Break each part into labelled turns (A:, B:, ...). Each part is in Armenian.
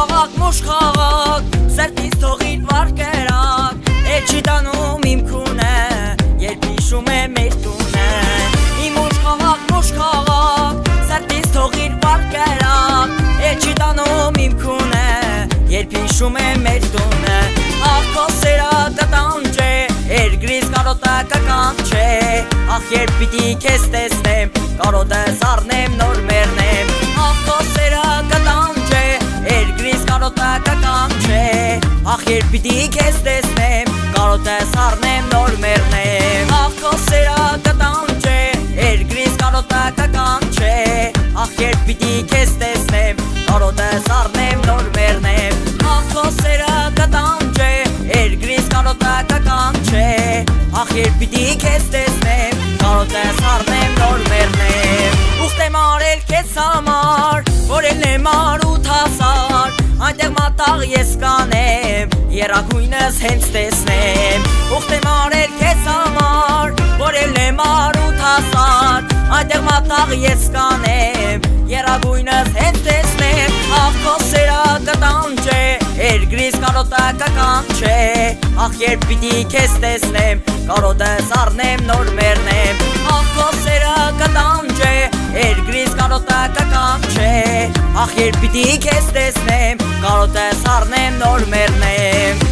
A: մուշ խաղակ, սրտից թողիր վար կերակ, էլ չի տանում իմ քունը, երբ հիշում է մեր տունը։ Իմ մուշ խաղակ, սրտից թողիր վար կերակ, էլ չի տանում իմ քունը, երբ հիշում է մեր տունը։ Ախ քո սերը կտանջ է, երկրից կարոտը կկանչ է, ախ երբ պիտի քեզ տեսնեմ, կարոտ ես առնեմ նոր մեռնեմ։ Ախ քո սերը կտանջ է, երկրից կարոտը կկանչ է, ախ երբ պիտի քեզ տեսնեմ, կարոտ ես առնեմ նոր մեռնեմ։ Ախ քո սերը կտանջ է, երկրից կարոտը կկանչ է, ախ երբ պիտի քեզ տեսնեմ, կարոտ ես առնեմ նոր մեռնեմ։ Ախ քո սերը կտանջ է, երկրից կարոտը կկանչ է, ախ երբ պիտի քեզ տեսնեմ, կարոտ ես առնեմ նոր մեռնեմ։ Ուխտ եմ արել քեզ համար, որ ելնեմ արութ հասար, այնտեղ մատաղ ես կանեմ, եռագույնս հենց տեսնեմ։ Ուխտ եմ արել քեզ համար, որ ելնեմ արութ հասար, այնտեղ մատաղ ես կանեմ, եռագույնս հենց տեսնեմ։ Ախ քո սերը կտանջ է, երկրից կարոտը կկանչ է, ախ երբ պիտի քեզ տեսնեմ, կարոտ ես առնեմ նոր մեռնեմ։ Ախ քո սերը կտանջ է, երկրից կարոտը կկանչ է, ախ երբ պիտի քեզ տեսնեմ, կարոտ ես առնեմ նոր մեռնեմ։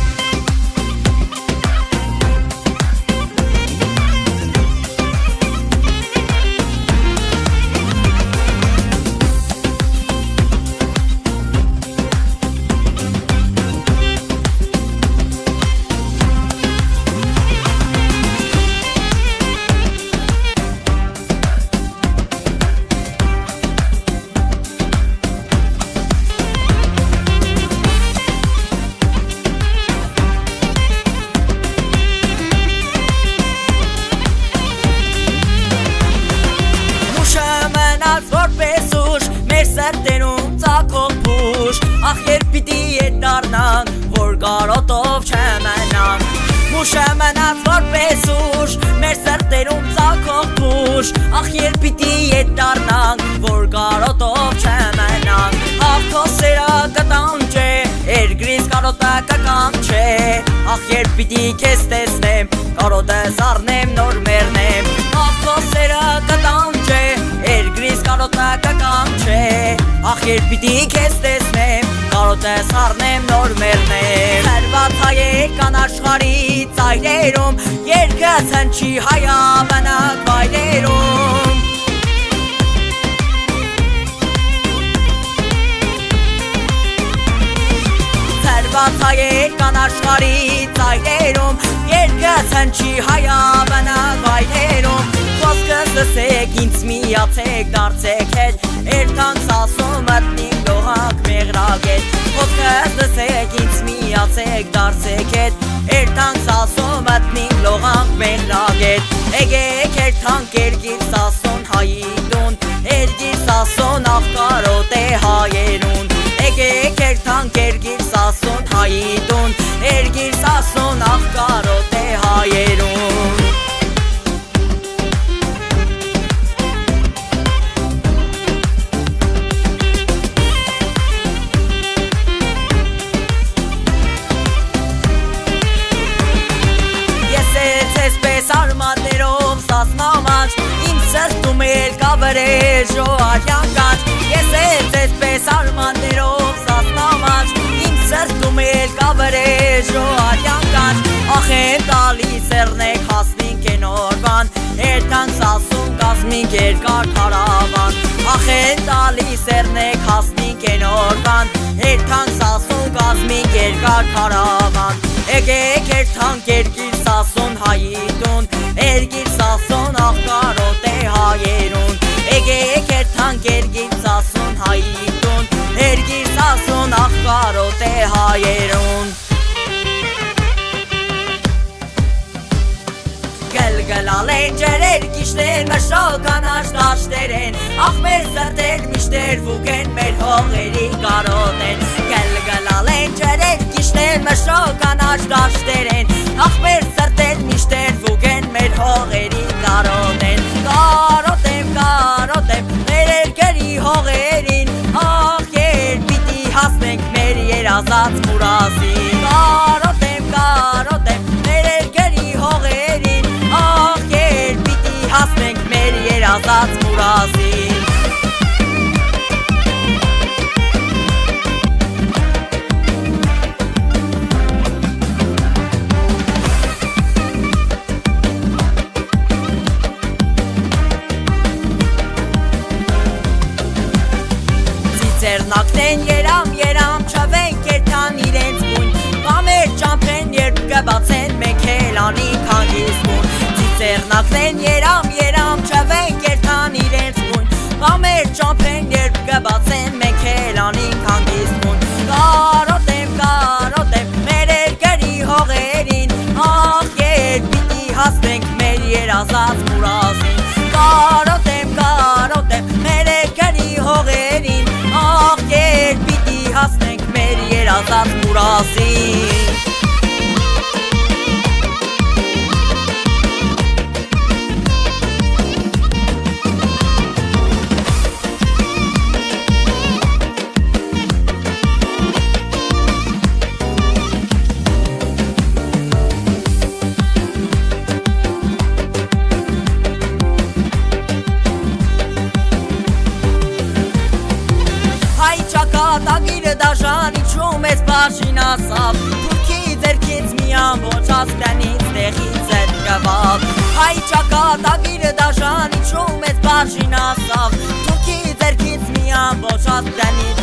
A: Որպես ուշ, մեր սրտերում ծակող փուշ, ախ երբ պիտի ետ դառնանք, որ կարոտով չմնանք։ Մուշը մնաց որպես ուշ, մեր սրտերում ծակող փուշ, ախ երբ պիտի ետ դառնանք, որ կարոտով չմնանք։ Ախ քո սերը կտանջ է, երկրից կարոտը կկանչ է, ախ երբ պիտի քեզ տեսնեմ, կարոտ ես առնեմ նոր մեռնեմ։ Ախ քո սերը կտանջ է, երկրից կարոտը կկանչ է, ախ երբ պիտի քեզ տեսնեմ, կարոտ ես առնեմ նոր մեռնեմ։ Սերված հայեր կան աշխարհի ծայրերում, երկը ցնչի հայաբնակ վայրերում։ Սերված հայեր կան աշխարհի ծայրերում, երկը ցնչի հայաբնակ վայրերում։ Խոսքս լսեք, ինձ միացեք, դարձեք հետ, երթանք սասում մտնին գողանք մեղրագետ։ Խոսքս լսեք, ինձ միացեք, դարձեք հետ, երթանք սասում մտնին գողանք մեղրագետ։ Եկեք երթանք երկիր սասուն հայիտուն, երկիր սասուն ախ կարոտ է հայերուն։ Եկեք երթանք երկիր սասուն հայիտուն, երկիր սասուն ախ կարոտ է հայերուն։ Արմատներով սասնամանչ, իմ սրտում էլ կավրեժ ու արյանկանչ։ Ես էլ ձեզպես արմատներով սասնամանչ, իմ սրտում էլ կավրեժ ու արյանկանչ։ Ախ են տալի սերնեք հասնինք են օրվան, երթանք սասուն կազմինք երկար քարավան։ Ախ են տալի սերնեք հասնինք են օրվան, երթանք սասուն կազմինք երկար քարավան։ Եկեք երթանք երկիր սասուն հայիտուն, երկիր սասուն ախ կարոտ է հայերուն։ Եկեք երթանք երկիր սասուն հայիտուն, երկիր սասուն ախ կարոտ է հայերուն։ Գլգլալ են ջրեր կիշներ, մշոկանաշ դաշտեր են, ախ մեր սրտեր միշտեր վուկ են, մեր հողերի կարոտ են։ Գլգլալ են ջրեր կիշներ, մշոկանաշ դաշտեր են, ախ մեր սրտեր միշտեր վուկ են, մեր հողերի կարոտ են։ Կարոտ եմ, մեր երկրի հողերին, ախ երբ պիտի հասնենք մեր երազած մուրազին Կարոտեմ մեր երկրի հողերին Ահ երբ պիտի հասնենք մեր երազած մուրազին Ձեռնակներն երամ չվենք երթան իրենց բույն Բամեր ճամփեն երբ կբացեն մենք հելանիք հանգիստ բուն Ձեռնակներն երամ չվենք երթան իրենց բույն Բամեր ճամփեն երբ կբացեն մենք հելանիք հանգիստ բուն Կարոտեմ մեր երկրի հողերին Ահ երբ պիտի հասնենք մեր երազած մուրազին Կարոտեմ մեր երկրի հողերին Ահ երբ պիտի հասնենք մեր երազած մուրազին Տագիրը դաժան իջում ես բաժին ասավ Թուրքի ձերքից մի ամբոչ ասպյանից տեղից էր կվավ Հայ ճակատագիրը դաժան իջում ես բաժին ասավ Թուրքի ձերքից մի ամբոչ ասպյանից